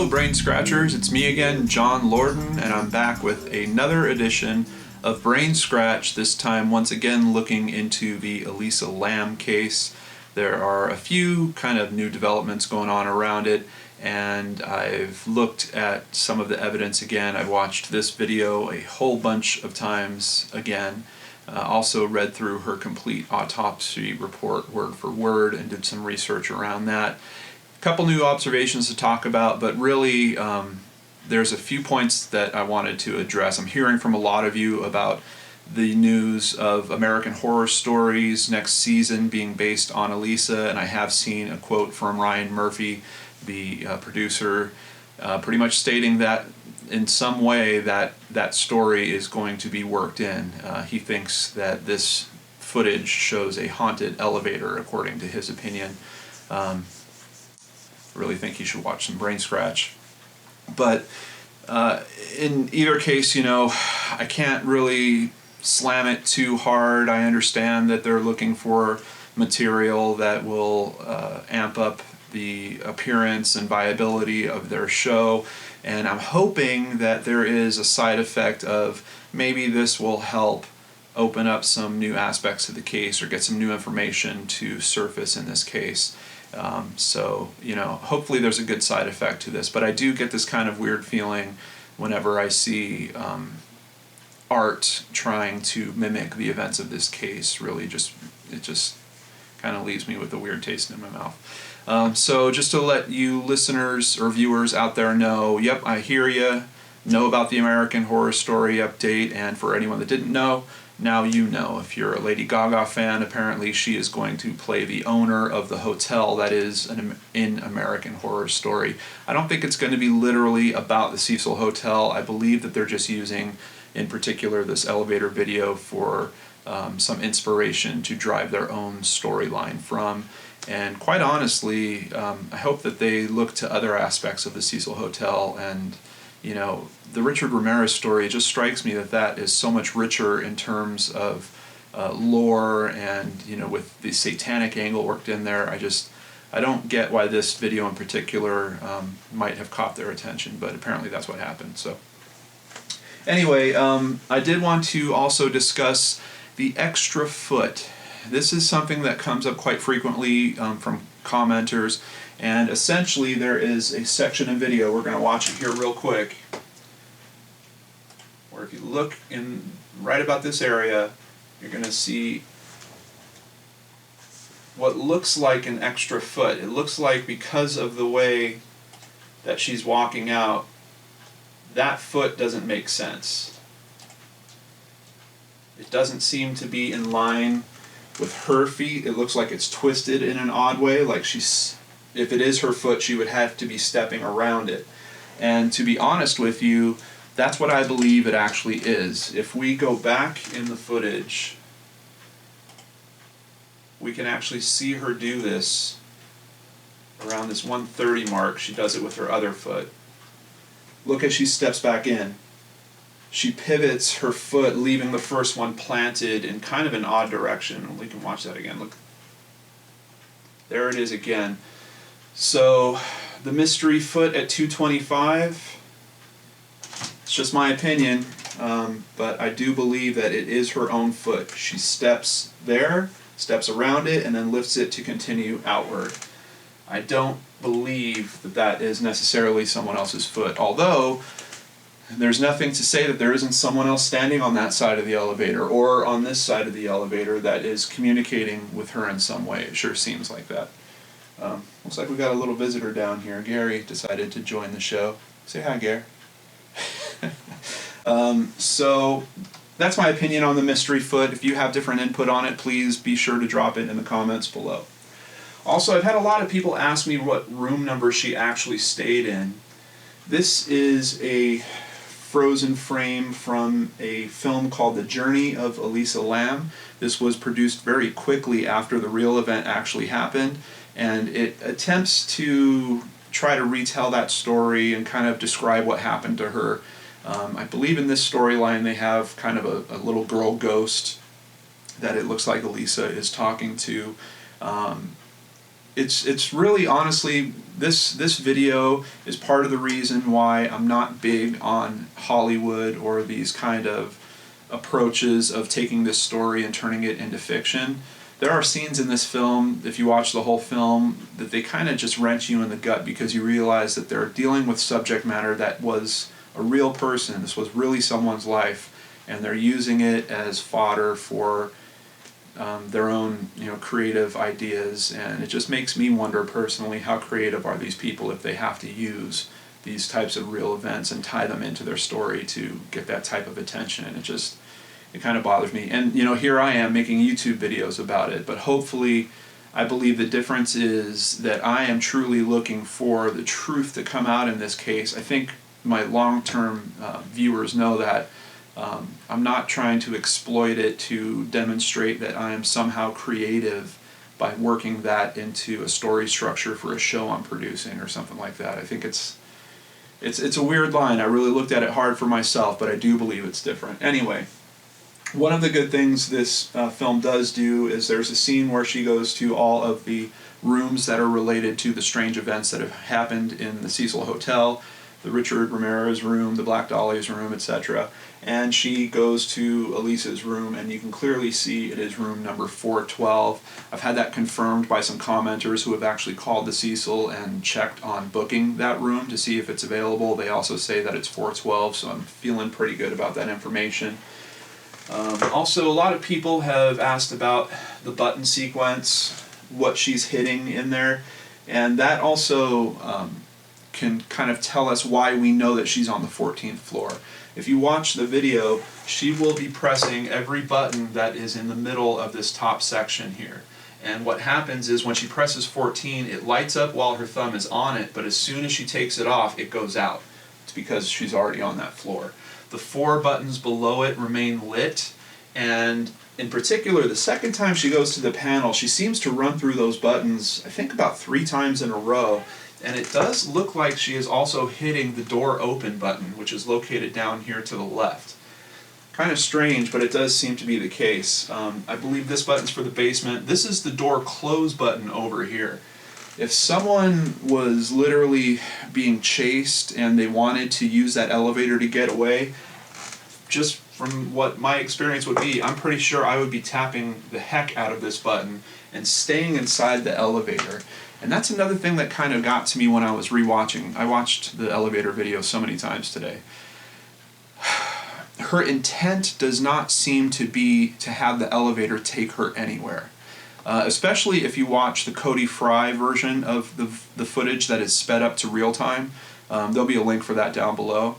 Hello Brain Scratchers, it's me again, John Lorden, and I'm back with another edition of BrainScratch, this time once again looking into the Elisa Lam case. There are a few kind of new developments going on around it, and I've looked at some of the evidence again. I've watched this video a whole bunch of times again. Also read through her complete autopsy report word for word and did some research around that. A couple new observations to talk about, but really there's a few points that I wanted to address. I'm hearing from a lot of you about the news of American Horror Story's next season being based on Elisa, and I have seen a quote from Ryan Murphy, the producer, pretty much stating that in some way that story is going to be worked in. He thinks that this footage shows a haunted elevator, according to his opinion. Really think you should watch some BrainScratch. But in either case, you know, I can't really slam it too hard. I understand that they're looking for material that will amp up the appearance and viability of their show, and I'm hoping that there is a side effect of maybe this will help open up some new aspects of the case or get some new information to surface in this case. So, you know, hopefully there's a good side effect to this, but I do get this kind of weird feeling whenever I see art trying to mimic the events of this case. Really it just kind of leaves me with a weird taste in my mouth. So just to let you listeners or viewers out there know, yep, I hear you, know about the American Horror Story update, and for anyone that didn't know, now you know. If you're a Lady Gaga fan, apparently she is going to play the owner of the hotel that is in American Horror Story. I don't think it's going to be literally about the Cecil Hotel. I believe that they're just using, in particular, this elevator video for some inspiration to drive their own storyline from. And quite honestly, I hope that they look to other aspects of the Cecil Hotel. And you know, the Richard Ramirez story, it just strikes me that that is so much richer in terms of lore, and you know, with the satanic angle worked in there. I don't get why this video in particular might have caught their attention, but apparently that's what happened. So anyway, I did want to also discuss the extra foot. This is something that comes up quite frequently from commenters, and essentially there is a section of video, we're going to watch it here real quick, where if you look in right about this area, you're going to see what looks like an extra foot. It looks like, because of the way that she's walking out, that foot doesn't make sense. It doesn't seem to be in line with her feet. It looks like it's twisted in an odd way, like if it is her foot, she would have to be stepping around it. And to be honest with you, that's what I believe it actually is. If we go back in the footage, we can actually see her do this around this 1:30 mark. She does it with her other foot. Look as she steps back in. She pivots her foot, leaving the first one planted in kind of an odd direction. We can watch that again. Look. There it is again. So the mystery foot at 225, it's just my opinion, but I do believe that it is her own foot. She steps there, steps around it, and then lifts it to continue outward. I don't believe that that is necessarily someone else's foot, although there's nothing to say that there isn't someone else standing on that side of the elevator or on this side of the elevator that is communicating with her in some way. It sure seems like that. Looks like we got a little visitor down here. Gary decided to join the show. Say hi, Gary. So that's my opinion on the mystery foot. If you have different input on it, please be sure to drop it in the comments below. Also, I've had a lot of people ask me what room number she actually stayed in. This is a frozen frame from a film called The Journey of Elisa Lam. This was produced very quickly after the real event actually happened, and it attempts to try to retell that story and kind of describe what happened to her. I believe in this storyline they have kind of a little girl ghost that it looks like Elisa is talking to. it's really, honestly, this video is part of the reason why I'm not big on Hollywood or these kind of approaches of taking this story and turning it into fiction. There are scenes in this film, if you watch the whole film, that they kind of just wrench you in the gut because you realize that they're dealing with subject matter that was a real person. This was really someone's life, and they're using it as fodder for their own, creative ideas. And it just makes me wonder personally, how creative are these people if they have to use these types of real events and tie them into their story to get that type of attention. It kind of bothers me. And here I am making YouTube videos about it, but hopefully, I believe the difference is that I am truly looking for the truth to come out in this case. I think my long-term viewers know that. I'm not trying to exploit it to demonstrate that I am somehow creative by working that into a story structure for a show I'm producing or something like that. I think it's a weird line. I really looked at it hard for myself, but I do believe it's different. Anyway, one of the good things this film does do is there's a scene where she goes to all of the rooms that are related to the strange events that have happened in the Cecil Hotel, the Richard Ramirez room, the Black Dahlia's room, etc. And she goes to Elisa's room, and you can clearly see it is room number 412. I've had that confirmed by some commenters who have actually called the Cecil and checked on booking that room to see if it's available. They also say that it's 412, so I'm feeling pretty good about that information. Also, a lot of people have asked about the button sequence, what she's hitting in there, and that also can kind of tell us why we know that she's on the 14th floor. If you watch the video, she will be pressing every button that is in the middle of this top section here. And what happens is when she presses 14, it lights up while her thumb is on it, but as soon as she takes it off, it goes out. It's because she's already on that floor. The 4 buttons below it remain lit, and in particular, the second time she goes to the panel, she seems to run through those buttons, I think about 3 times in a row. And it does look like she is also hitting the door open button, which is located down here to the left. Kind of strange, but it does seem to be the case. I believe this button's for the basement. This is the door close button over here. If someone was literally being chased and they wanted to use that elevator to get away, just from what my experience would be, I'm pretty sure I would be tapping the heck out of this button and staying inside the elevator. And that's another thing that kind of got to me when I was rewatching. I watched the elevator video so many times today. Her intent does not seem to be to have the elevator take her anywhere. Especially if you watch the Cody Fry version of the footage that is sped up to real time. There'll be a link for that down below.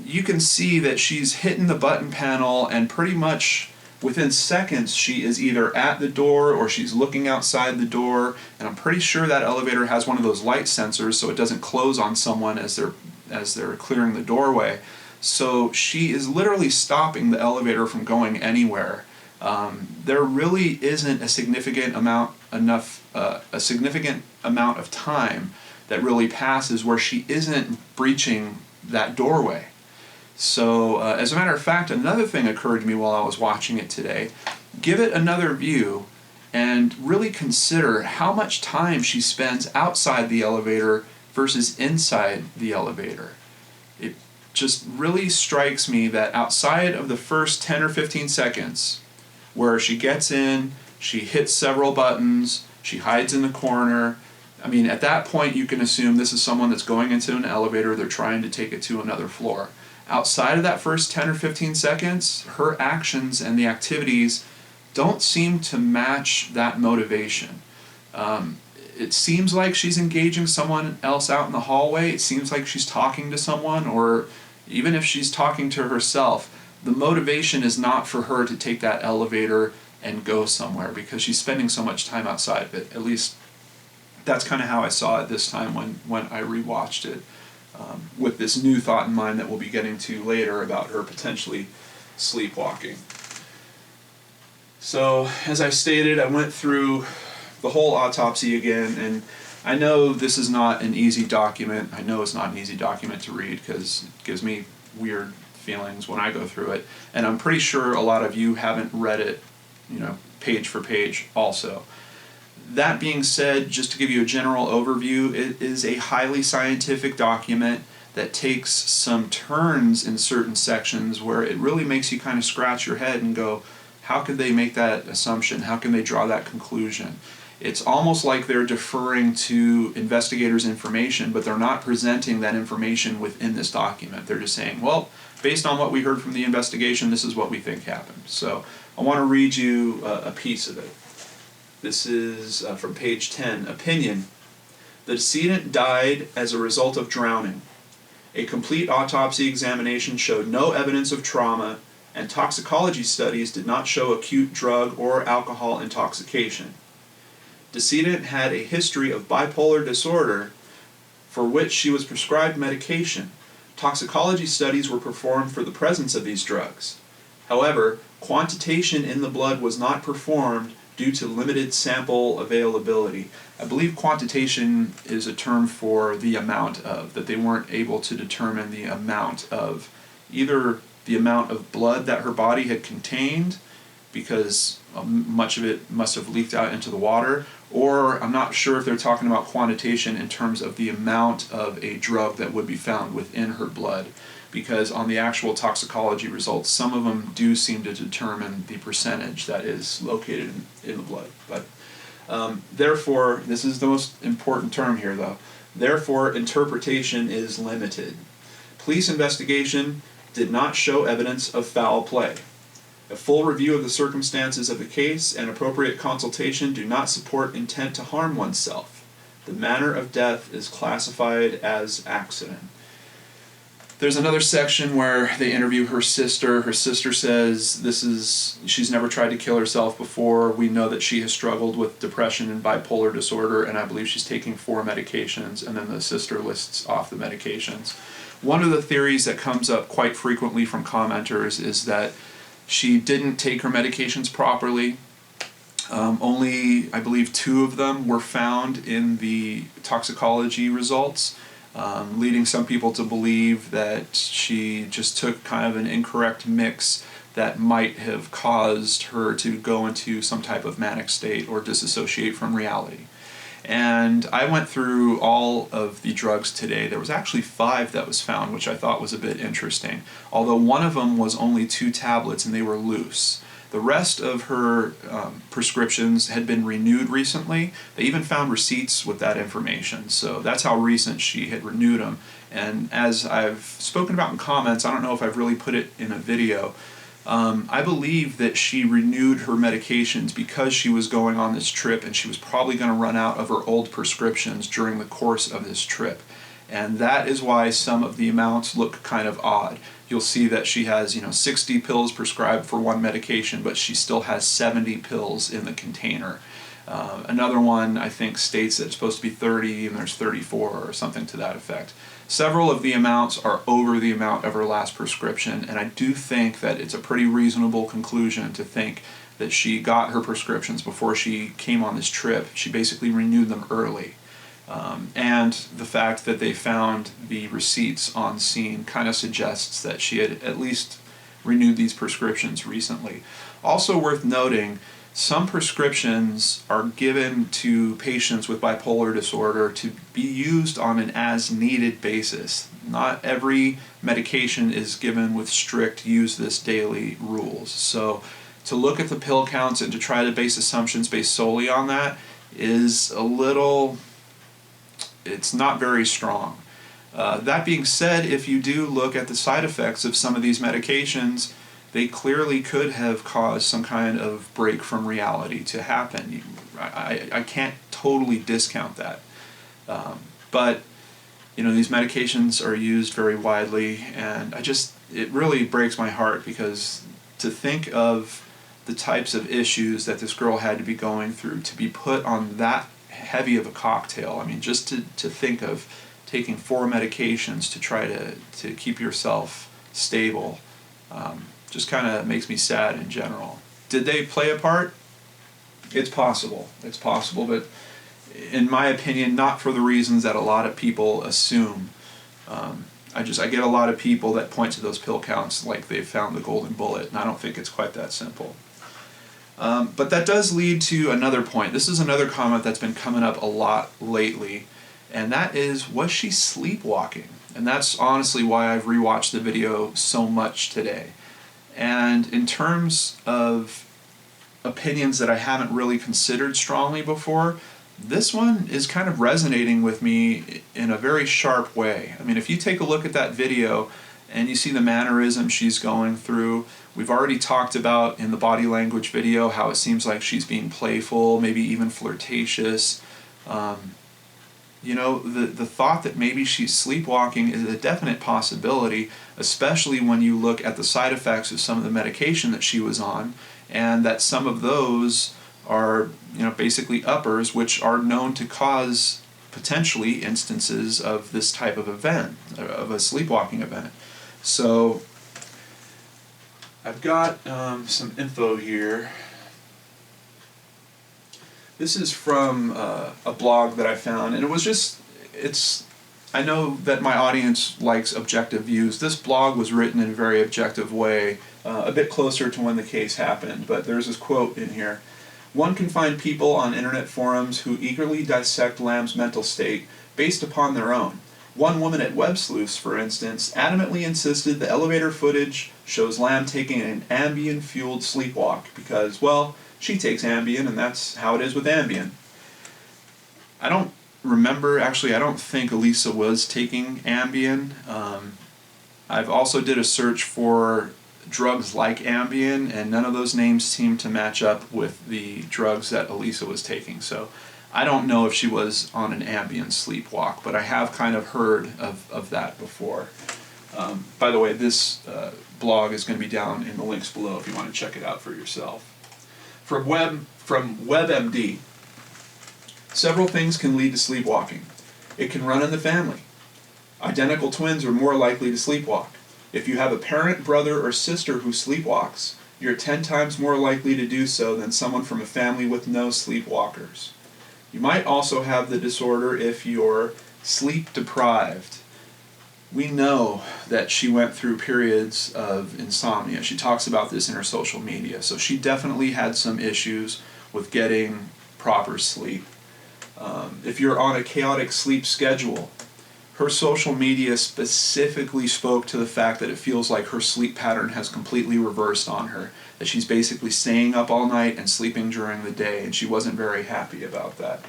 You can see that she's hitting the button panel, and pretty much within seconds she is either at the door or she's looking outside the door, and I'm pretty sure that elevator has one of those light sensors so it doesn't close on someone as they're clearing the doorway. So she is literally stopping the elevator from going anywhere. There really isn't a significant amount of time that really passes where she isn't breaching that doorway. So, as a matter of fact, another thing occurred to me while I was watching it today. Give it another view and really consider how much time she spends outside the elevator versus inside the elevator. It just really strikes me that outside of the first 10 or 15 seconds, where she gets in, she hits several buttons, she hides in the corner, I mean, at that point you can assume this is someone that's going into an elevator, they're trying to take it to another floor. Outside of that first 10 or 15 seconds, her actions and the activities don't seem to match that motivation. It seems like she's engaging someone else out in the hallway, it seems like she's talking to someone, or even if she's talking to herself, the motivation is not for her to take that elevator and go somewhere because she's spending so much time outside of it. At least that's kind of how I saw it this time when I rewatched it. With this new thought in mind that we'll be getting to later about her potentially sleepwalking. So, as I stated, I went through the whole autopsy again, and I know this is not an easy document. I know it's not an easy document to read because it gives me weird feelings when I go through it, and I'm pretty sure a lot of you haven't read it, page for page also. That being said, just to give you a general overview, it is a highly scientific document that takes some turns in certain sections where it really makes you kind of scratch your head and go, how could they make that assumption? How can they draw that conclusion? It's almost like they're deferring to investigators' information, but they're not presenting that information within this document. They're just saying, well, based on what we heard from the investigation, this is what we think happened. So I want to read you a piece of it. This is from page 10. Opinion. The decedent died as a result of drowning. A complete autopsy examination showed no evidence of trauma, and toxicology studies did not show acute drug or alcohol intoxication. Decedent had a history of bipolar disorder for which she was prescribed medication. Toxicology studies were performed for the presence of these drugs. However, quantitation in the blood was not performed due to limited sample availability. I believe quantitation is a term for the amount of, that they weren't able to determine the amount of, either the amount of blood that her body had contained, because much of it must have leaked out into the water, or I'm not sure if they're talking about quantitation in terms of the amount of a drug that would be found within her blood, because on the actual toxicology results, some of them do seem to determine the percentage that is located in the blood. But therefore, this is the most important term here though, therefore interpretation is limited. Police investigation did not show evidence of foul play. A full review of the circumstances of the case and appropriate consultation do not support intent to harm oneself. The manner of death is classified as accident. There's another section where they interview her sister. Her sister says she's never tried to kill herself before. We know that she has struggled with depression and bipolar disorder, and I believe she's taking 4 medications, and then the sister lists off the medications. One of the theories that comes up quite frequently from commenters is that she didn't take her medications properly. Only, I believe, 2 of them were found in the toxicology results, leading some people to believe that she just took kind of an incorrect mix that might have caused her to go into some type of manic state or disassociate from reality. And I went through all of the drugs today. There was actually 5 that was found, which I thought was a bit interesting. Although one of them was only 2 tablets and they were loose. The rest of her prescriptions had been renewed recently. They even found receipts with that information. So that's how recent she had renewed them. And as I've spoken about in comments, I don't know if I've really put it in a video, I believe that she renewed her medications because she was going on this trip and she was probably going to run out of her old prescriptions during the course of this trip. And that is why some of the amounts look kind of odd. You'll see that she has, 60 pills prescribed for one medication, but she still has 70 pills in the container. Another one, I think, states that it's supposed to be 30 and there's 34 or something to that effect. Several of the amounts are over the amount of her last prescription, and I do think that it's a pretty reasonable conclusion to think that she got her prescriptions before she came on this trip. She basically renewed them early. And the fact that they found the receipts on scene kind of suggests that she had at least renewed these prescriptions recently. Also worth noting, some prescriptions are given to patients with bipolar disorder to be used on an as-needed basis. Not every medication is given with strict use this daily rules. So to look at the pill counts and to try to base assumptions based solely on that is it's not very strong. That being said, if you do look at the side effects of some of these medications, they clearly could have caused some kind of break from reality to happen. I can't totally discount that. But these medications are used very widely, and it really breaks my heart, because to think of the types of issues that this girl had to be going through to be put on that heavy of a cocktail. I mean, just to think of taking 4 medications to try to keep yourself stable, just kind of makes me sad in general. Did they play a part? It's possible, but in my opinion, not for the reasons that a lot of people assume. I get a lot of people that point to those pill counts like they've found the golden bullet, and I don't think it's quite that simple. But that does lead to another point. This is another comment that's been coming up a lot lately, and that is, was she sleepwalking? And that's honestly why I've rewatched the video so much today. And in terms of opinions that I haven't really considered strongly before, this one is kind of resonating with me in a very sharp way. I mean, if you take a look at that video and you see the mannerism she's going through, we've already talked about in the body language video how it seems like she's being playful, maybe even flirtatious. You know, the thought that maybe she's sleepwalking is a definite possibility, especially when you look at the side effects of some of the medication that she was on, and that some of those are, you know, basically uppers, which are known to cause potentially instances of this type of event, of a sleepwalking event. So I've got some info here. This is from a blog that I found, and it was just, I know that my audience likes objective views. This blog was written in a very objective way, a bit closer to when the case happened, but there's this quote in here. One can find people on internet forums who eagerly dissect Lam's mental state based upon their own. One woman at WebSleuths, for instance, adamantly insisted the elevator footage shows Lam taking an Ambien-fueled sleepwalk because, well, she takes Ambien and that's how it is with Ambien. I don't remember, actually I don't think Elisa was taking Ambien. I've also did a search for drugs like Ambien, and none of those names seem to match up with the drugs that Elisa was taking. So I don't know if she was on an Ambien sleepwalk, but I have kind of heard of that before. By the way, this blog is going to be down in the links below if you want to check it out for yourself. From WebMD, several things can lead to sleepwalking. It can run in the family. Identical twins are more likely to sleepwalk. If you have a parent, brother, or sister who sleepwalks, you're 10 times more likely to do so than someone from a family with no sleepwalkers. You might also have the disorder if you're sleep deprived. We know that she went through periods of insomnia. She talks about this in her social media, so she definitely had some issues with getting proper sleep. If you're on a chaotic sleep schedule, her social media specifically spoke to the fact that it feels like her sleep pattern has completely reversed on her, that she's basically staying up all night and sleeping during the day, and she wasn't very happy about that.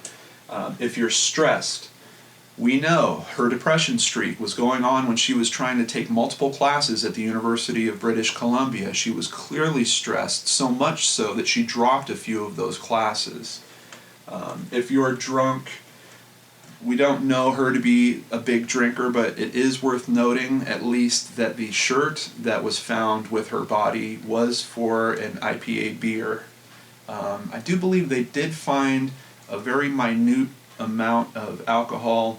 If you're stressed, we know her depression streak was going on when she was trying to take multiple classes at the University of British Columbia. She was clearly stressed, so much so that she dropped a few of those classes. If you're drunk, we don't know her to be a big drinker, but it is worth noting at least that the shirt that was found with her body was for an IPA beer. I do believe they did find a very minute amount of alcohol.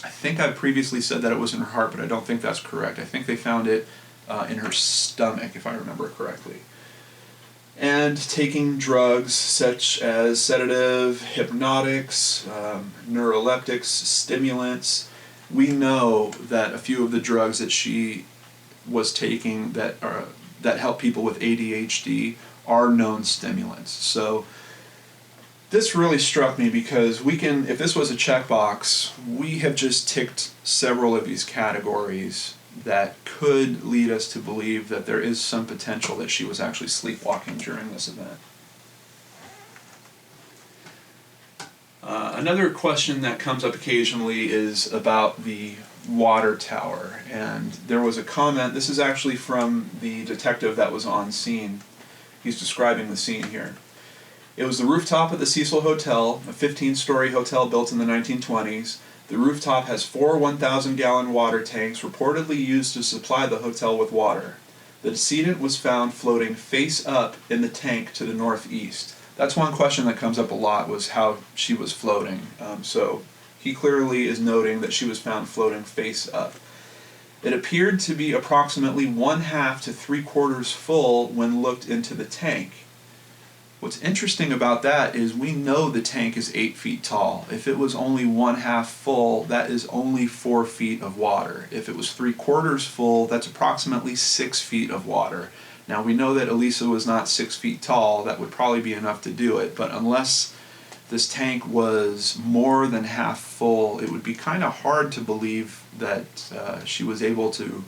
I think I previously said that it was in her heart, but I don't think that's correct. I think they found it in her stomach, if I remember correctly. And taking drugs such as sedative, hypnotics, neuroleptics, stimulants. We know that a few of the drugs that she was taking that help people with ADHD are known stimulants. So this really struck me because if this was a checkbox, we have just ticked several of these categories that could lead us to believe that there is some potential that she was actually sleepwalking during this event. Another question that comes up occasionally is about the water tower, and there was a comment, this is actually from the detective that was on scene. He's describing the scene here. It was the rooftop of the Cecil Hotel, a 15-story hotel built in the 1920s. The rooftop has 4 1,000-gallon water tanks reportedly used to supply the hotel with water. The decedent was found floating face up in the tank to the northeast. That's one question that comes up a lot, was how she was floating. So he clearly is noting that she was found floating face up. It appeared to be approximately 1/2 to 3/4 full when looked into the tank. What's interesting about that is we know the tank is 8 feet tall. If it was only 1/2 full, that is only 4 feet of water. If it was 3/4 full, that's approximately 6 feet of water. Now we know that Elisa was not 6 feet tall. That would probably be enough to do it, but unless this tank was more than half full, it would be kind of hard to believe that she was able to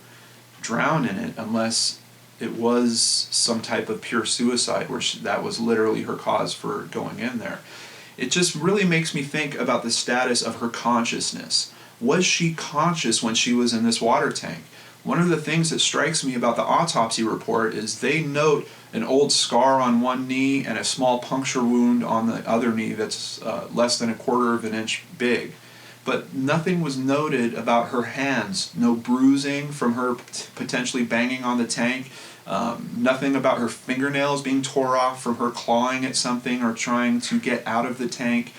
drown in it unless it was some type of pure suicide where that was literally her cause for going in there. It just really makes me think about the status of her consciousness. Was she conscious when she was in this water tank? One of the things that strikes me about the autopsy report is they note an old scar on one knee and a small puncture wound on the other knee that's less than 1/4 of an inch big. But nothing was noted about her hands. No bruising from her potentially banging on the tank. Nothing about her fingernails being tore off from her clawing at something or trying to get out of the tank.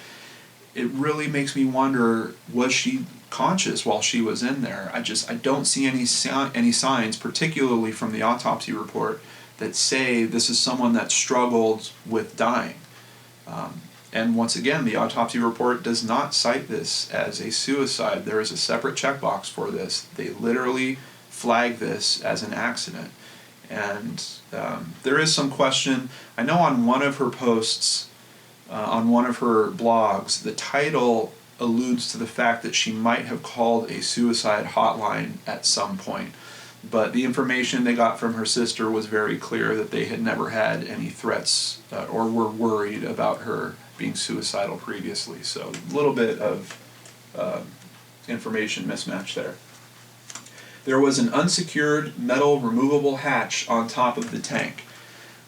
It really makes me wonder, was she conscious while she was in there? I don't see any signs, particularly from the autopsy report, that say this is someone that struggled with dying. And once again, the autopsy report does not cite this as a suicide. There is a separate checkbox for this. They literally flag this as an accident. And there is some question. I know on one of her posts, on one of her blogs, the title alludes to the fact that she might have called a suicide hotline at some point. But the information they got from her sister was very clear that they had never had any threats or were worried about her being suicidal previously. So a little bit of information mismatch there. There was an unsecured metal removable hatch on top of the tank.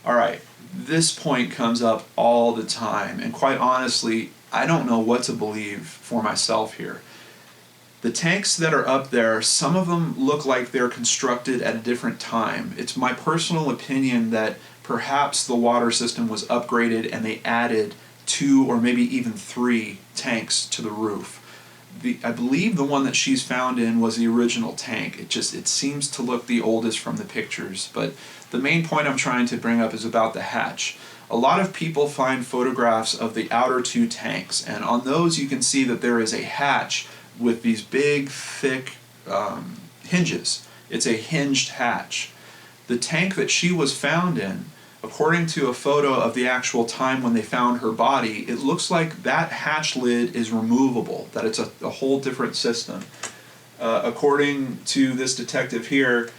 All right, this point comes up all the time, and quite honestly, I don't know what to believe for myself here. The tanks that are up there, some of them look like they're constructed at a different time. It's my personal opinion that perhaps the water system was upgraded and they added 2 or maybe even 3 tanks to the roof. I believe the one that she's found in was the original tank. It seems to look the oldest from the pictures, but the main point I'm trying to bring up is about the hatch. A lot of people find photographs of the outer 2 tanks, and on those you can see that there is a hatch with these big, thick hinges. It's a hinged hatch. The tank that she was found in, according to a photo of the actual time when they found her body, it looks like that hatch lid is removable, that it's a whole different system. According to this detective here,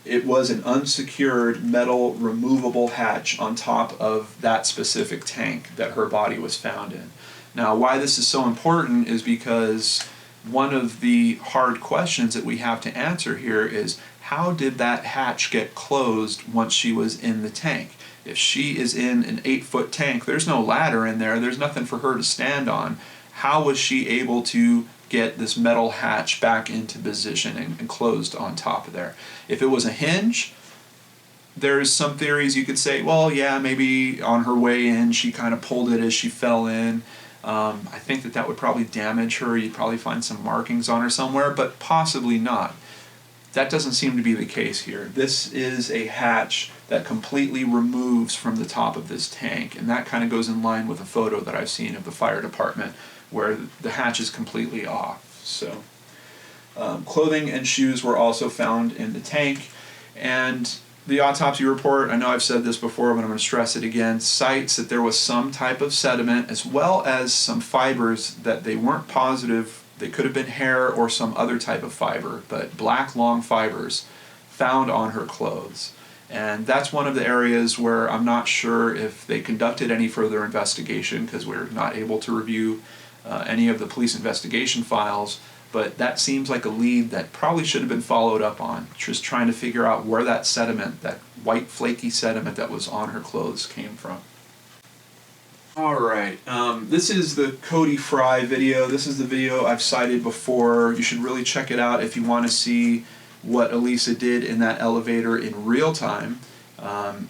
it was an unsecured metal removable hatch on top of that specific tank that her body was found in. Now, why this is so important is because one of the hard questions that we have to answer here is, how did that hatch get closed once she was in the tank? If she is in an 8-foot tank, there's no ladder in there, there's nothing for her to stand on. How was she able to get this metal hatch back into position and closed on top of there? If it was a hinge, there's some theories you could say, well, yeah, maybe on her way in she kind of pulled it as she fell in. I think that would probably damage her. You'd probably find some markings on her somewhere, but possibly not. That doesn't seem to be the case here. This is a hatch that completely removes from the top of this tank, and that kind of goes in line with a photo that I've seen of the fire department where the hatch is completely off. So, clothing and shoes were also found in the tank, and the autopsy report, I know I've said this before, but I'm going to stress it again, cites that there was some type of sediment as well as some fibers that they weren't positive. They could have been hair or some other type of fiber, but black long fibers found on her clothes. And that's one of the areas where I'm not sure if they conducted any further investigation, because we're not able to review any of the police investigation files, but that seems like a lead that probably should have been followed up on, just trying to figure out where that sediment, that white flaky sediment that was on her clothes, came from. Alright, this is the Cody Fry video. This is the video I've cited before. You should really check it out if you want to see what Elisa did in that elevator in real time.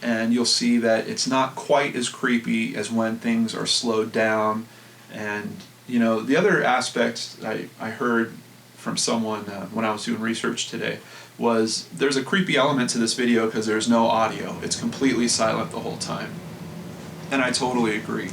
And you'll see that it's not quite as creepy as when things are slowed down. And, you know, the other aspect I heard from someone when I was doing research today was there's a creepy element to this video because there's no audio. It's completely silent the whole time. And I totally agree.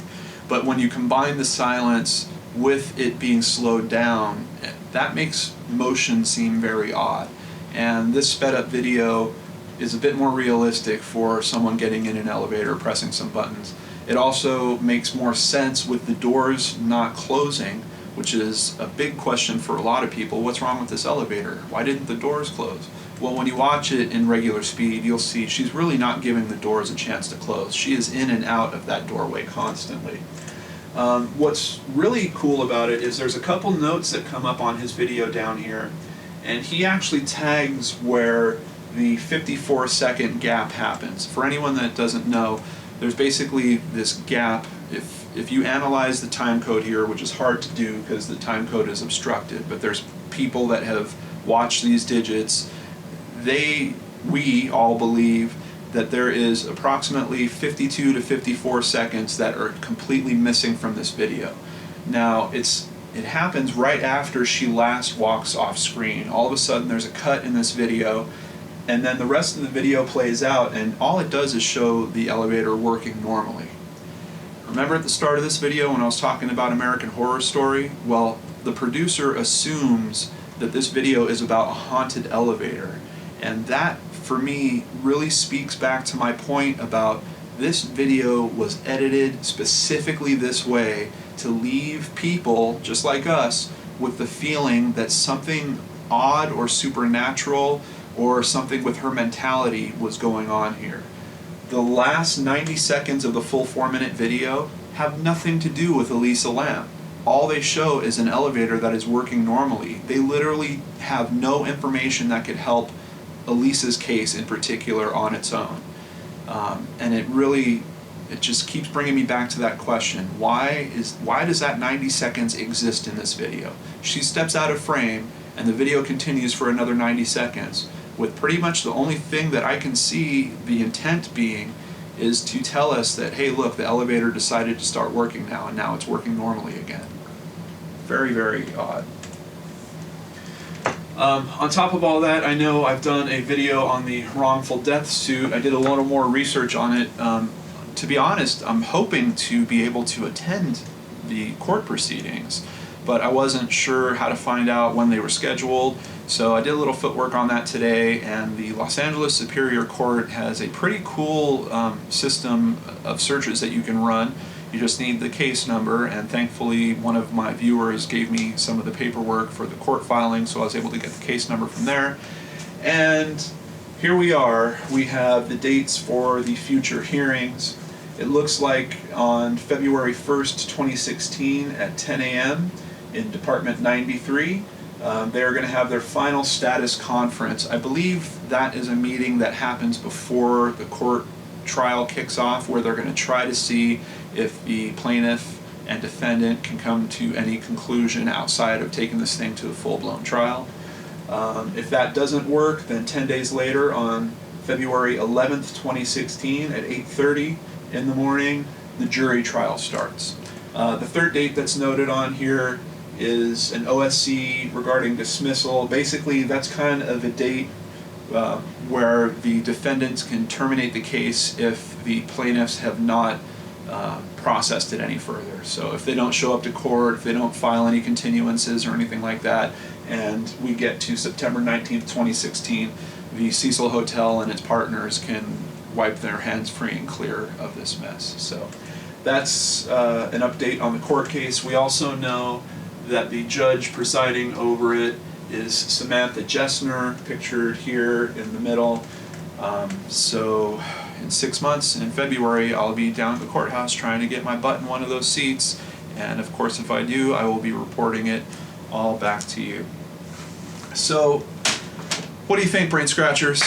But when you combine the silence with it being slowed down, that makes motion seem very odd. And this sped up video is a bit more realistic for someone getting in an elevator, pressing some buttons. It also makes more sense with the doors not closing, which is a big question for a lot of people. What's wrong with this elevator? Why didn't the doors close? Well, when you watch it in regular speed, you'll see she's really not giving the doors a chance to close. She is in and out of that doorway constantly. What's really cool about it is there's a couple notes that come up on his video down here, and he actually tags where the 54-second gap happens. For anyone that doesn't know, there's basically this gap. If you analyze the time code here, which is hard to do because the time code is obstructed, but there's people that have watched these digits, we all believe that there is approximately 52 to 54 seconds that are completely missing from this video. Now, it happens right after she last walks off screen. All of a sudden there's a cut in this video, and then the rest of the video plays out, and all it does is show the elevator working normally. Remember at the start of this video when I was talking about American Horror Story? Well, the producer assumes that this video is about a haunted elevator, and that, for me, really speaks back to my point about this video was edited specifically this way to leave people, just like us, with the feeling that something odd or supernatural or something with her mentality was going on here. The last 90 seconds of the full 4-minute video have nothing to do with Elisa Lam. All they show is an elevator that is working normally. They literally have no information that could help Elisa's case in particular on its own. And it just keeps bringing me back to that question. Why does that 90 seconds exist in this video? She steps out of frame and the video continues for another 90 seconds, with pretty much the only thing that I can see the intent being is to tell us that, hey, look, the elevator decided to start working now, and now it's working normally again. Very, very odd. On top of all that, I know I've done a video on the wrongful death suit. I did a little more research on it. To be honest, I'm hoping to be able to attend the court proceedings, but I wasn't sure how to find out when they were scheduled. So I did a little footwork on that today, and the Los Angeles Superior Court has a pretty cool system of searches that you can run. You just need the case number, and thankfully one of my viewers gave me some of the paperwork for the court filing, so I was able to get the case number from there. And here we are. We have the dates for the future hearings. It looks like on February 1st, 2016 at 10 a.m. in Department 93. They're going to have their final status conference. I believe that is a meeting that happens before the court trial kicks off, where they're going to try to see if the plaintiff and defendant can come to any conclusion outside of taking this thing to a full-blown trial. If that doesn't work, then 10 days later on February 11th, 2016 at 8:30 in the morning, the jury trial starts. The third date that's noted on here is an OSC regarding dismissal. Basically, that's kind of a date where the defendants can terminate the case if the plaintiffs have not processed it any further. So if they don't show up to court, if they don't file any continuances or anything like that, and we get to September 19th, 2016, the Cecil Hotel and its partners can wipe their hands free and clear of this mess. So that's an update on the court case. We also know that the judge presiding over it is Samantha Jessner, pictured here in the middle. So in 6 months, in February, I'll be down at the courthouse trying to get my butt in one of those seats. And of course, if I do, I will be reporting it all back to you. So what do you think, Brain Scratchers?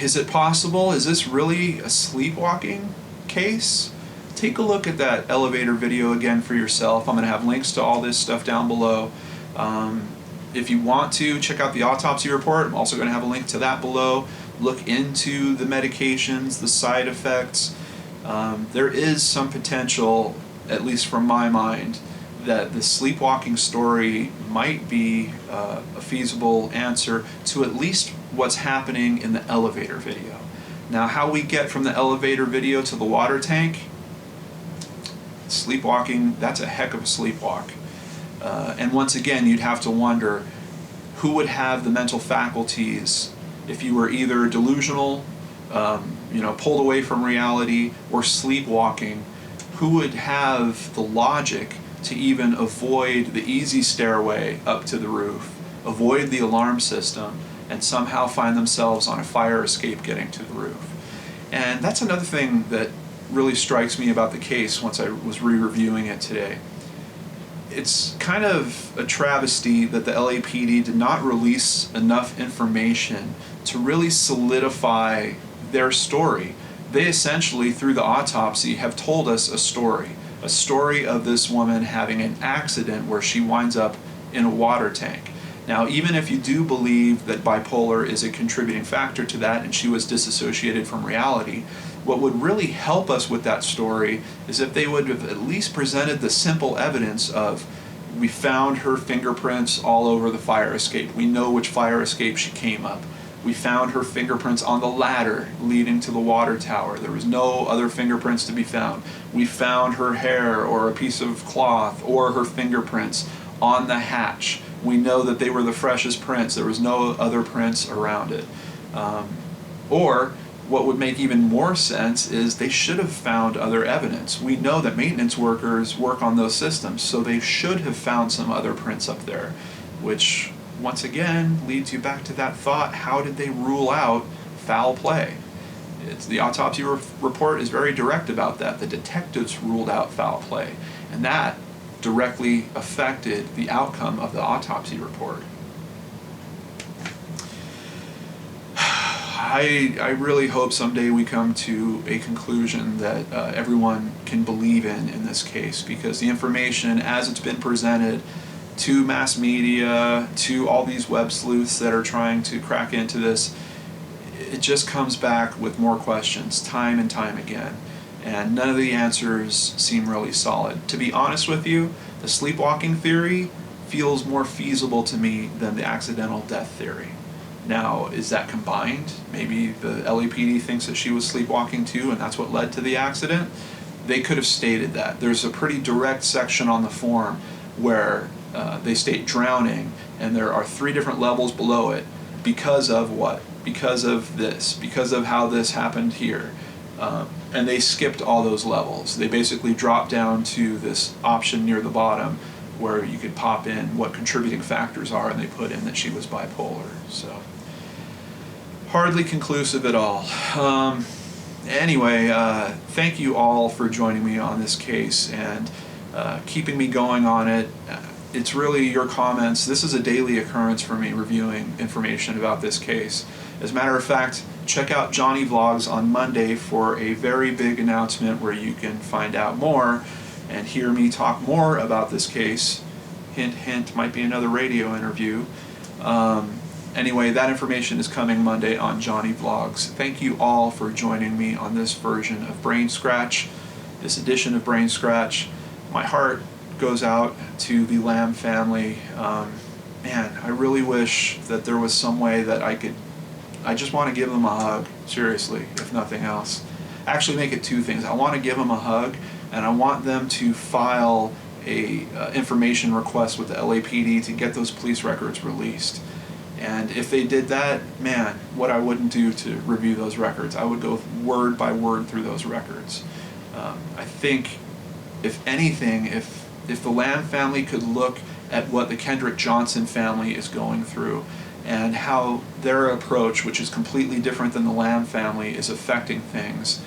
Is it possible? Is this really a sleepwalking case? Take a look at that elevator video again for yourself. I'm going to have links to all this stuff down below. If you want to, check out the autopsy report. I'm also going to have a link to that below. Look into the medications, the side effects. There is some potential, at least from my mind, that the sleepwalking story might be a feasible answer to at least what's happening in the elevator video. Now, how we get from the elevator video to the water tank, sleepwalking, that's a heck of a sleepwalk. And once again, you'd have to wonder who would have the mental faculties if you were either delusional pulled away from reality or sleepwalking, who would have the logic to even avoid the easy stairway up to the roof, avoid the alarm system, and somehow find themselves on a fire escape getting to the roof? And that's another thing that really strikes me about the case once I was re-reviewing it today. It's kind of a travesty that the LAPD did not release enough information to really solidify their story. They essentially, through the autopsy, have told us a story of this woman having an accident where she winds up in a water tank. Now, even if you do believe that bipolar is a contributing factor to that and she was disassociated from reality, what would really help us with that story is if they would have at least presented the simple evidence of, we found her fingerprints all over the fire escape. We know which fire escape she came up. We found her fingerprints on the ladder leading to the water tower. There was no other fingerprints to be found. We found her hair or a piece of cloth or her fingerprints on the hatch. We know that they were the freshest prints. There was no other prints around it. Or what would make even more sense is they should have found other evidence. We know that maintenance workers work on those systems, so they should have found some other prints up there, which once again leads you back to that thought: how did they rule out foul play? The autopsy report is very direct about that. The detectives ruled out foul play, and that directly affected the outcome of the autopsy report. I really hope someday we come to a conclusion that everyone can believe in this case, because the information as it's been presented to mass media, to all these web sleuths that are trying to crack into this, it just comes back with more questions time and time again, and none of the answers seem really solid. To be honest with you, the sleepwalking theory feels more feasible to me than the accidental death theory. Now, is that combined? Maybe the LAPD thinks that she was sleepwalking too, and that's what led to the accident? They could have stated that. There's a pretty direct section on the form where they state drowning, and there are 3 different levels below it. Because of what? Because of this. Because of how this happened here. And they skipped all those levels. They basically dropped down to this option near the bottom where you could pop in what contributing factors are, and they put in that she was bipolar. So, hardly conclusive at all. Anyway, thank you all for joining me on this case and keeping me going on it. It's really your comments. This is a daily occurrence for me, reviewing information about this case. As a matter of fact, check out Johnny Vlogs on Monday for a very big announcement where you can find out more and hear me talk more about this case. Hint, hint, might be another radio interview. Anyway, that information is coming Monday on Johnny Vlogs. Thank you all for joining me on this version of BrainScratch, this edition of BrainScratch. My heart goes out to the Lam family. Man, I really wish that there was some way that I just want to give them a hug, seriously, if nothing else. Actually make it 2 things. I want to give them a hug, and I want them to file a information request with the LAPD to get those police records released. And if they did that, man, what I wouldn't do to review those records. I would go word by word through those records. I think, if anything, if the Lam family could look at what the Kendrick Johnson family is going through and how their approach, which is completely different than the Lam family, is affecting things,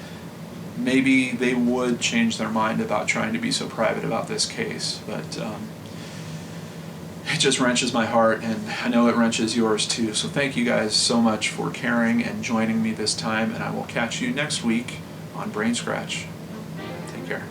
maybe they would change their mind about trying to be so private about this case. But it just wrenches my heart, and I know it wrenches yours too. So thank you guys so much for caring and joining me this time, and I will catch you next week on BrainScratch. Take care.